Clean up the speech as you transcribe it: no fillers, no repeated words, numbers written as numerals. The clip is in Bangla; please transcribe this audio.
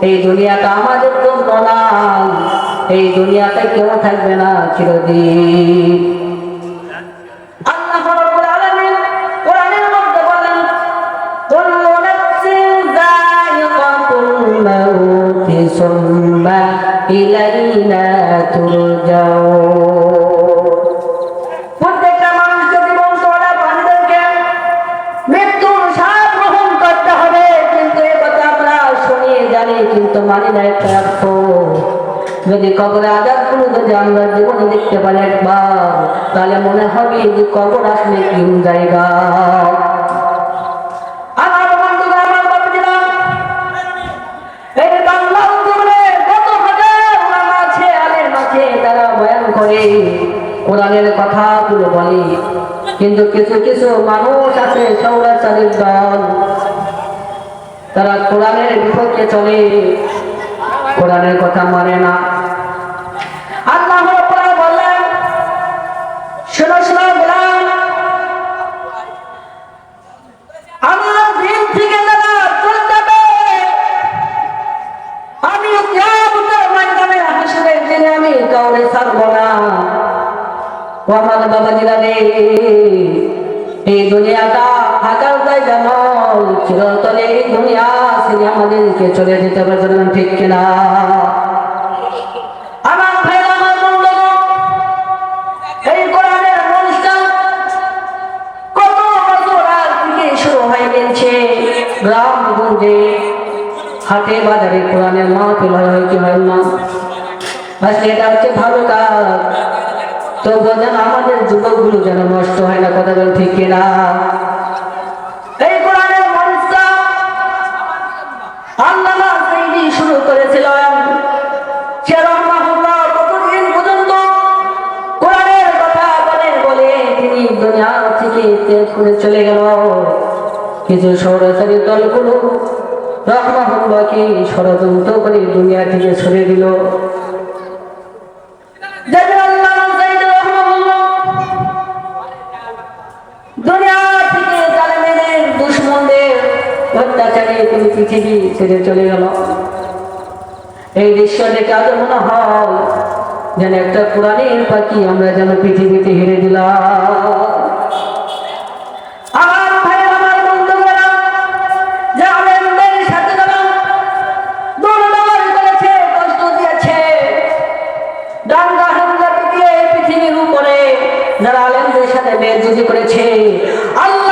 এই দুনিয়াটা আমাদের জন্য নয়, এই দুনিয়াতে কেউ থাকবে না চিরদিন। আল্লাহ রাব্বুল আলামিন কোরআনের মধ্যে বলেন, কুল্লু নাফসিন যায়িকাতুল মাউত সুম্মা ইলাইনা তুরজাউন। প্রত্যেকটা মানুষকে জীবন তোলা প্রাণীদেরকে মৃত্যুর স্বাদ গ্রহণ করতে হবে, কিন্তু এ কথা আমরা শুনি জানি কিন্তু মানি না। একটা অর্থ, যদি কবরে আযাবগুলো যদি আমরা জীবনে দেখতে পারি একবার, তাহলে মনে হবে যে কবর আসলে কি জায়গা। আমার বন্ধুরা, আমার বাপজিরা, এই বাংলা জীবনে কত হাজার উলামা আছে, আলেম আছে, তারা বয়ান করে কোরআনের কথাগুলো বলে, কিন্তু কিছু কিছু মানুষ আছে সৌরাচারীর দল, তারা কোরআনের বিপক্ষে চলে, কোরআনের কথা মানে না। আল্লাহ রাব্বুল বললেন, শোনো শোনো গোলাম, আমার দিন থেকে যারা চলে যাবে, আমি কিয়ামতের ময়দানে হাসরের দিনে আমি কাউরে ছাড়ব না। ও আমার বাবাজিরা রে, এই দুনিয়াটা থাকার জায়গা নয়, চিরতরে এই দুনিয়া ছেড়ে আমাদেরকে চলে যেতে হবে, ঠিক কিনা? আমার ভাই, আমার বন্ধুগণ, এই কোরআনের অনুষ্ঠান কত বছর আগ থেকে শুরু হয়ে গেছে। গ্রাম গঞ্জে, হাটে বাজারে কোরআনের মাহফিল হয় কি হয় না? আসলে এটা হচ্ছে ভালো কাজ, তো যেন আমাদের যুবকগুলো যেন নষ্ট হয় না, কথা বল ঠিক কিনা? এই কোরআনের মঞ্চটা আল্লামা সাইদি শুরু করেছিলেন। সে রাহমাহুল্লাহ কতদিন পর্যন্ত কোরআনের কথা বলে বলে তিনি দুনিয়া থেকে ত্যাগ করে চলে গেল। কিছু সৌরাচারী দলগুলো রাহমাহুল্লাহকে ষড়যন্ত্র করে দুনিয়া থেকে সরিয়ে দিল। তিনি পৃথিবী ছেড়ে চলে গেল। এই দৃশ্য দেখে আজ মনে হয় যেন একটা কোরআনের পাখি আমরা যেন পৃথিবীতে হেরে দিলাম। আমার ভাই, আমার বন্ধুরা, যে আলেমদের সাথে যারা দুর্নাম করেছে, কষ্ট দিয়েছে, দাঙ্গা হামলা দিয়ে পৃথিবীর উপরে যারা আলেমদের সাথে বেইজ্জতি করেছে, আল্লাহ